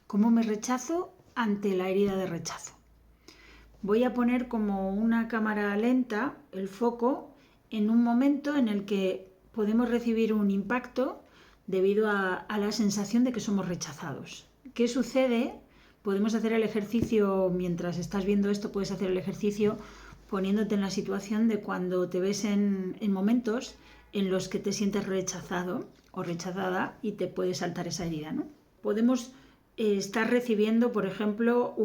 ¿Cómo me rechazo ante la herida de rechazo? Voy a poner como una cámara lenta el foco en un momento en el que podemos recibir un impacto debido a la sensación de que somos rechazados. ¿Qué sucede? Podemos hacer el ejercicio, mientras estás viendo esto, puedes hacer el ejercicio poniéndote en la situación de cuando te ves en momentos en los que te sientes rechazado o rechazada y te puede saltar esa herida, ¿no? Podemos estar recibiendo, por ejemplo,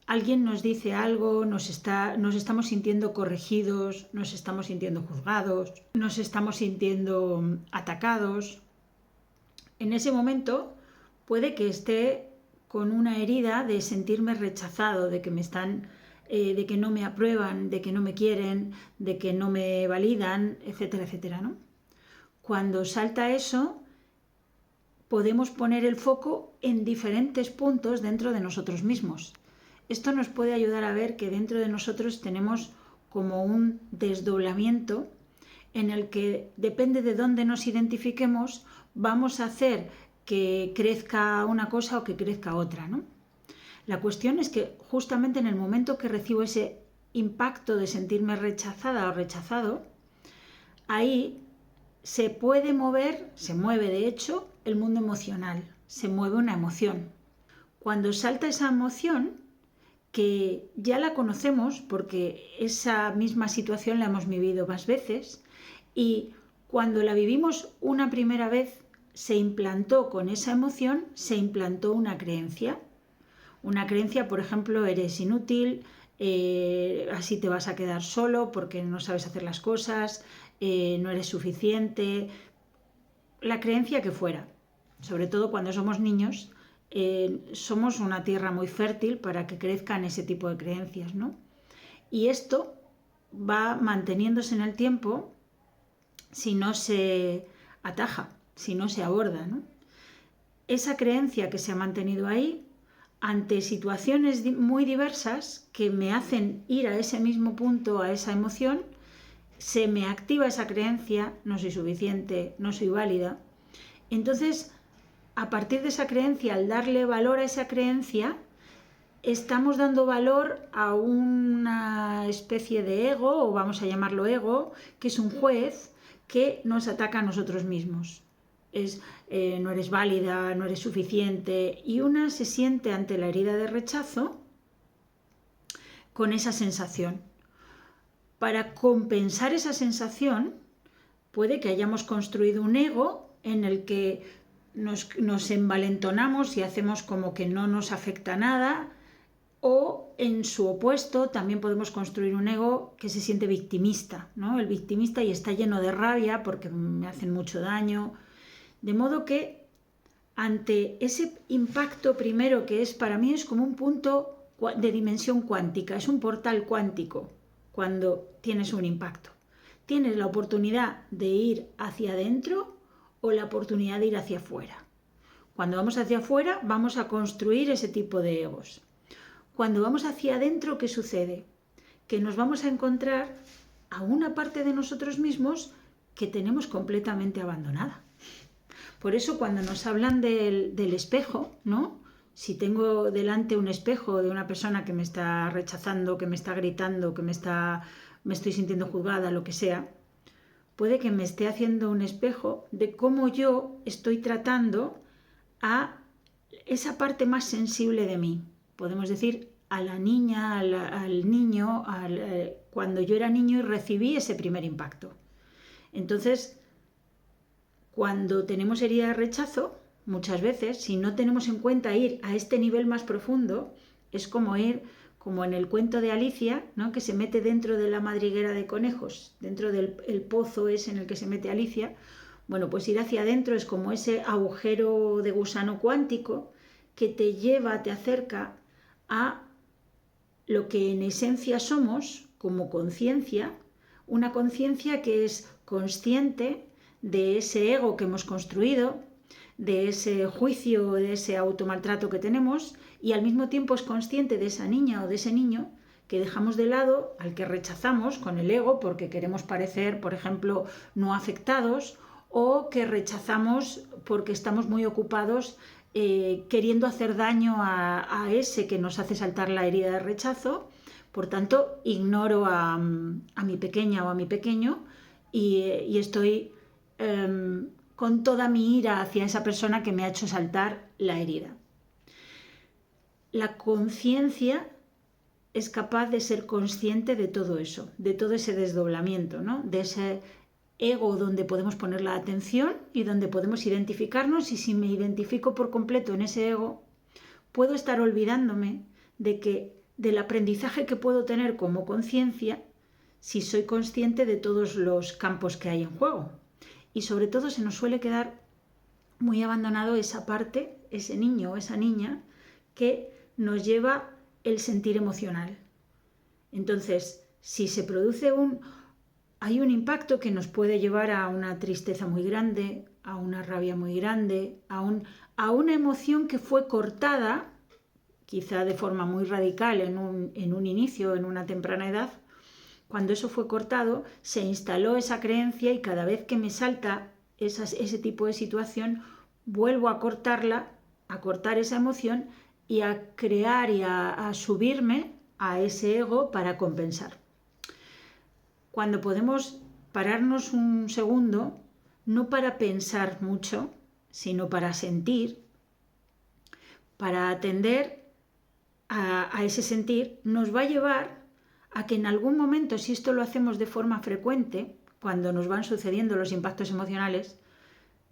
alguien nos dice algo, nos estamos sintiendo corregidos, nos estamos sintiendo juzgados, nos estamos sintiendo atacados. En ese momento puede que esté con una herida de sentirme rechazado, de que de que no me aprueban, de que no me quieren, de que no me validan, etcétera, etcétera, ¿no? Cuando salta eso, podemos poner el foco en diferentes puntos dentro de nosotros mismos. Esto nos puede ayudar a ver que dentro de nosotros tenemos como un desdoblamiento en el que, depende de dónde nos identifiquemos, vamos a hacer que crezca una cosa o que crezca otra, ¿no? La cuestión es que justamente en el momento que recibo ese impacto de sentirme rechazada o rechazado, ahí se mueve de hecho el mundo emocional, se mueve una emoción. Cuando salta esa emoción, que ya la conocemos porque esa misma situación la hemos vivido más veces, y cuando la vivimos una primera vez se implantó con esa emoción, se implantó una creencia. Una creencia, por ejemplo, eres inútil, así te vas a quedar solo porque no sabes hacer las cosas, no eres suficiente, la creencia que fuera. Sobre todo cuando somos niños, somos una tierra muy fértil para que crezcan ese tipo de creencias, ¿no? Y esto va manteniéndose en el tiempo si no se ataja, si no se aborda, ¿no? Esa creencia que se ha mantenido ahí, ante situaciones muy diversas que me hacen ir a ese mismo punto, a esa emoción, se me activa esa creencia, no soy suficiente, no soy válida. Entonces, a partir de esa creencia, al darle valor a esa creencia, estamos dando valor a una especie de ego, o vamos a llamarlo ego, que es un juez que nos ataca a nosotros mismos. No eres válida, no eres suficiente, y una se siente ante la herida de rechazo con esa sensación. Para compensar esa sensación, puede que hayamos construido un ego en el que nos envalentonamos y hacemos como que no nos afecta nada, o en su opuesto también podemos construir un ego que se siente victimista, ¿no? El victimista y está lleno de rabia porque me hacen mucho daño. De modo que ante ese impacto primero, que para mí es como un punto de dimensión cuántica, es un portal cuántico cuando tienes un impacto. Tienes la oportunidad de ir hacia adentro o la oportunidad de ir hacia afuera. Cuando vamos hacia afuera vamos a construir ese tipo de egos. Cuando vamos hacia adentro, ¿qué sucede? Que nos vamos a encontrar a una parte de nosotros mismos que tenemos completamente abandonada. Por eso cuando nos hablan del espejo, ¿no? Si tengo delante un espejo de una persona que me está rechazando, que me está gritando, que me estoy sintiendo juzgada, lo que sea, puede que me esté haciendo un espejo de cómo yo estoy tratando a esa parte más sensible de mí. Podemos decir a la niña, al niño, cuando yo era niño y recibí ese primer impacto. Entonces, cuando tenemos herida de rechazo, muchas veces, si no tenemos en cuenta ir a este nivel más profundo, es como ir, como en el cuento de Alicia, ¿no? Que se mete dentro de la madriguera de conejos, dentro del pozo ese en el que se mete Alicia. Bueno, pues ir hacia adentro es como ese agujero de gusano cuántico que te lleva, te acerca a lo que en esencia somos como conciencia, una conciencia que es consciente de ese ego que hemos construido, de ese juicio, de ese automaltrato que tenemos, y al mismo tiempo es consciente de esa niña o de ese niño que dejamos de lado, al que rechazamos con el ego porque queremos parecer, por ejemplo, no afectados, o que rechazamos porque estamos muy ocupados queriendo hacer daño a ese que nos hace saltar la herida de rechazo. Por tanto, ignoro a mi pequeña o a mi pequeño y estoy con toda mi ira hacia esa persona que me ha hecho saltar la herida. La conciencia es capaz de ser consciente de todo eso, de todo ese desdoblamiento, ¿no? De ese ego donde podemos poner la atención y donde podemos identificarnos, y si me identifico por completo en ese ego, puedo estar olvidándome del aprendizaje que puedo tener como conciencia si soy consciente de todos los campos que hay en juego. Y sobre todo se nos suele quedar muy abandonado esa parte, ese niño o esa niña que nos lleva el sentir emocional. Entonces, si se produce hay un impacto que nos puede llevar a una tristeza muy grande, a una rabia muy grande, a una emoción que fue cortada, quizá de forma muy radical en un inicio, en una temprana edad. Cuando eso fue cortado, se instaló esa creencia y cada vez que me salta ese tipo de situación, vuelvo a cortarla, a cortar esa emoción y a crear y a subirme a ese ego para compensar. Cuando podemos pararnos un segundo, no para pensar mucho, sino para sentir, para atender a ese sentir, nos va a llevar a que en algún momento, si esto lo hacemos de forma frecuente, cuando nos van sucediendo los impactos emocionales,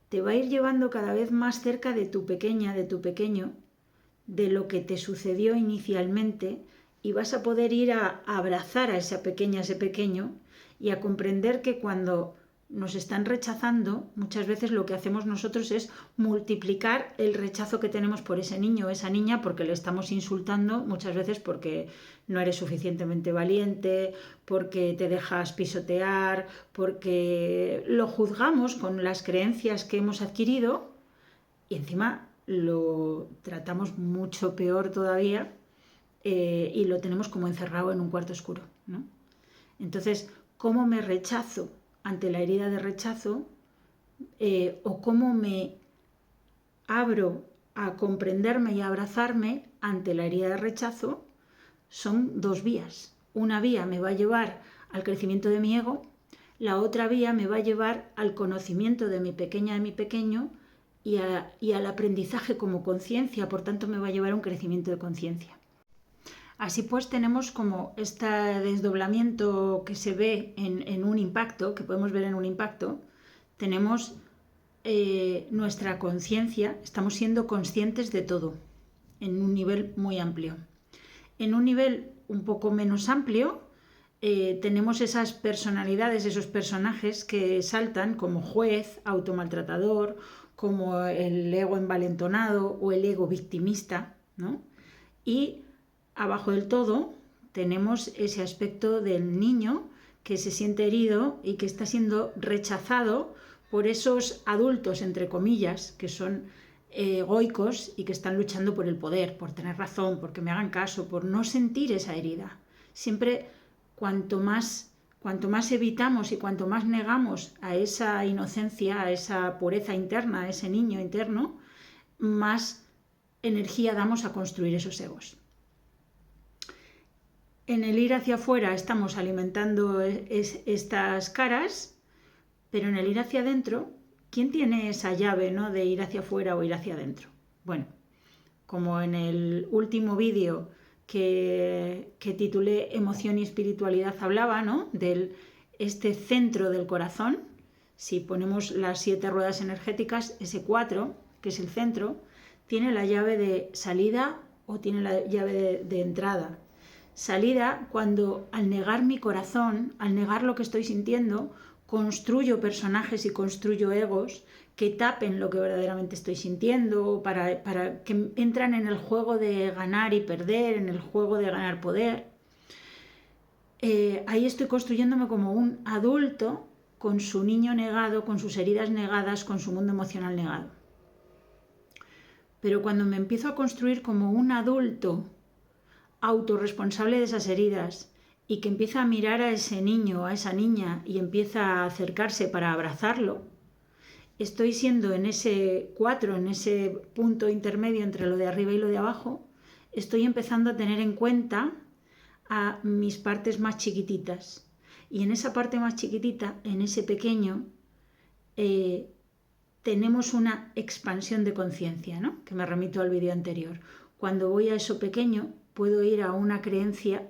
te va a ir llevando cada vez más cerca de tu pequeña, de tu pequeño, de lo que te sucedió inicialmente, y vas a poder ir a abrazar a esa pequeña, a ese pequeño, y a comprender que cuando nos están rechazando, muchas veces lo que hacemos nosotros es multiplicar el rechazo que tenemos por ese niño o esa niña, porque le estamos insultando, muchas veces porque no eres suficientemente valiente, porque te dejas pisotear, porque lo juzgamos con las creencias que hemos adquirido y encima lo tratamos mucho peor todavía y lo tenemos como encerrado en un cuarto oscuro, ¿no? Entonces, ¿cómo me rechazo ante la herida de rechazo o cómo me abro a comprenderme y a abrazarme ante la herida de rechazo? Son dos vías. Una vía me va a llevar al crecimiento de mi ego, la otra vía me va a llevar al conocimiento de mi pequeña, de mi pequeño y al aprendizaje como conciencia, por tanto me va a llevar a un crecimiento de conciencia. Así pues tenemos como este desdoblamiento que se ve en un impacto, que podemos ver en un impacto, tenemos nuestra conciencia, estamos siendo conscientes de todo, en un nivel muy amplio. En un nivel un poco menos amplio, tenemos esas personalidades, esos personajes que saltan como juez, automaltratador, como el ego envalentonado o el ego victimista, ¿no? Y abajo del todo tenemos ese aspecto del niño que se siente herido y que está siendo rechazado por esos adultos, entre comillas, que son egoicos y que están luchando por el poder, por tener razón, porque me hagan caso, por no sentir esa herida. Siempre cuanto más evitamos y cuanto más negamos a esa inocencia, a esa pureza interna, a ese niño interno, más energía damos a construir esos egos. En el ir hacia afuera estamos alimentando estas caras, pero en el ir hacia adentro, ¿quién tiene esa llave, ¿no?, de ir hacia afuera o ir hacia adentro? Bueno, como en el último vídeo que titulé Emoción y Espiritualidad hablaba, ¿no?, de este centro del corazón. Si ponemos las 7 ruedas energéticas, ese 4, que es el centro, tiene la llave de salida o tiene la llave de entrada. Salida cuando al negar mi corazón, al negar lo que estoy sintiendo, construyo personajes y construyo egos que tapen lo que verdaderamente estoy sintiendo, para que entran en el juego de ganar y perder, en el juego de ganar poder. Ahí estoy construyéndome como un adulto con su niño negado, con sus heridas negadas, con su mundo emocional negado. Pero cuando me empiezo a construir como un adulto autorresponsable de esas heridas y que empieza a mirar a ese niño, a esa niña y empieza a acercarse para abrazarlo, estoy siendo en ese 4, en ese punto intermedio entre lo de arriba y lo de abajo, estoy empezando a tener en cuenta a mis partes más chiquititas. Y en esa parte más chiquitita, en ese pequeño, tenemos una expansión de conciencia, ¿no? Que me remito al vídeo anterior. Cuando voy a eso pequeño, puedo ir a una creencia,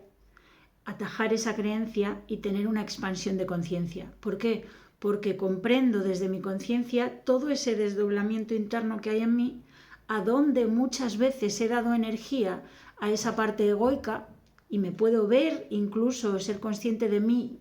atajar esa creencia y tener una expansión de conciencia. ¿Por qué? Porque comprendo desde mi conciencia todo ese desdoblamiento interno que hay en mí, a donde muchas veces he dado energía a esa parte egoica, y me puedo ver, incluso ser consciente de mí,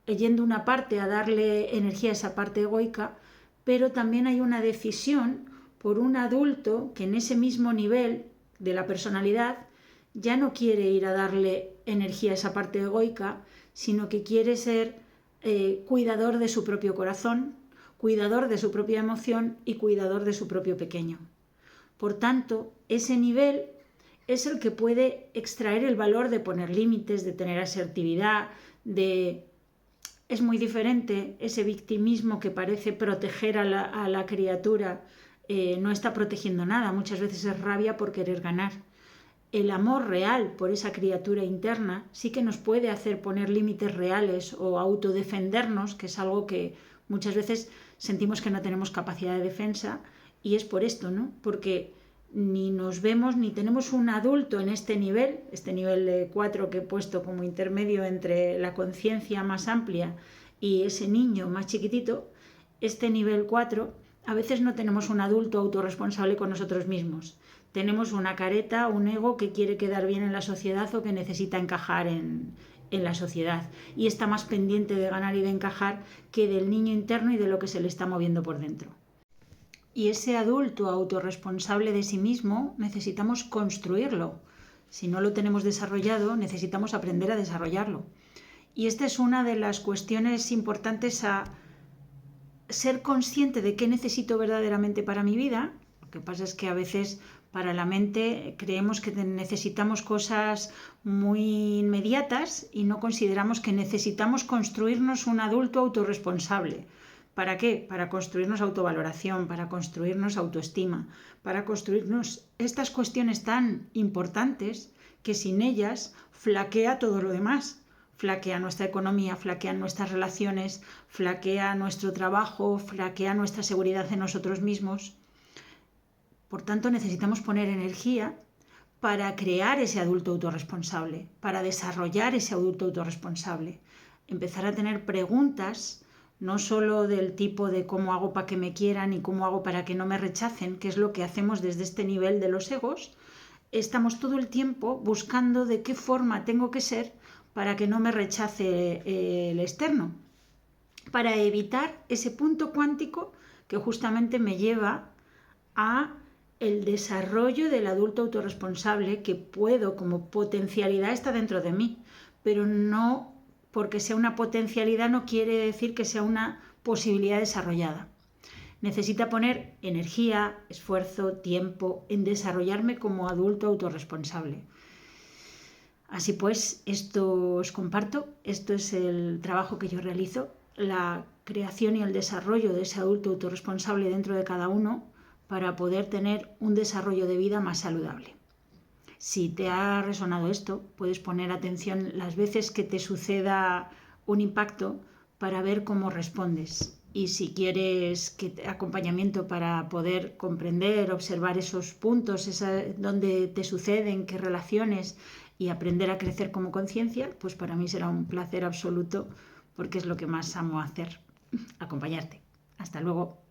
yendo una parte a darle energía a esa parte egoica, pero también hay una decisión por un adulto que en ese mismo nivel de la personalidad ya no quiere ir a darle energía a esa parte egoica, sino que quiere ser cuidador de su propio corazón, cuidador de su propia emoción y cuidador de su propio pequeño. Por tanto, ese nivel es el que puede extraer el valor de poner límites, de tener asertividad, Es muy diferente ese victimismo que parece proteger a la criatura, no está protegiendo nada, muchas veces es rabia por querer ganar. El amor real por esa criatura interna sí que nos puede hacer poner límites reales o autodefendernos, que es algo que muchas veces sentimos que no tenemos capacidad de defensa, y es por esto, ¿no? Porque ni nos vemos ni tenemos un adulto en este nivel de 4 que he puesto como intermedio entre la conciencia más amplia y ese niño más chiquitito. Este nivel 4, a veces no tenemos un adulto autorresponsable con nosotros mismos. Tenemos una careta, un ego que quiere quedar bien en la sociedad o que necesita encajar en la sociedad, y está más pendiente de ganar y de encajar que del niño interno y de lo que se le está moviendo por dentro. Y ese adulto autorresponsable de sí mismo necesitamos construirlo. Si no lo tenemos desarrollado, necesitamos aprender a desarrollarlo. Y esta es una de las cuestiones importantes a ser consciente de qué necesito verdaderamente para mi vida. Lo que pasa es que a veces para la mente creemos que necesitamos cosas muy inmediatas y no consideramos que necesitamos construirnos un adulto autorresponsable. ¿Para qué? Para construirnos autovaloración, para construirnos autoestima, para construirnos estas cuestiones tan importantes que sin ellas flaquea todo lo demás. Flaquea nuestra economía, flaquean nuestras relaciones, flaquea nuestro trabajo, flaquea nuestra seguridad en nosotros mismos. Por tanto, necesitamos poner energía para crear ese adulto autorresponsable, para desarrollar ese adulto autorresponsable. Empezar a tener preguntas, no solo del tipo de cómo hago para que me quieran y cómo hago para que no me rechacen, que es lo que hacemos desde este nivel de los egos. Estamos todo el tiempo buscando de qué forma tengo que ser para que no me rechace el externo, para evitar ese punto cuántico que justamente me lleva a el desarrollo del adulto autorresponsable que puedo, como potencialidad, está dentro de mí, pero no porque sea una potencialidad no quiere decir que sea una posibilidad desarrollada. Necesita poner energía, esfuerzo, tiempo en desarrollarme como adulto autorresponsable. Así pues, esto os comparto, esto es el trabajo que yo realizo, la creación y el desarrollo de ese adulto autorresponsable dentro de cada uno para poder tener un desarrollo de vida más saludable. Si te ha resonado esto, puedes poner atención las veces que te suceda un impacto para ver cómo respondes. Y si quieres acompañamiento para poder comprender, observar esos puntos, dónde te suceden, qué relaciones, y aprender a crecer como conciencia, pues para mí será un placer absoluto porque es lo que más amo hacer, acompañarte. Hasta luego.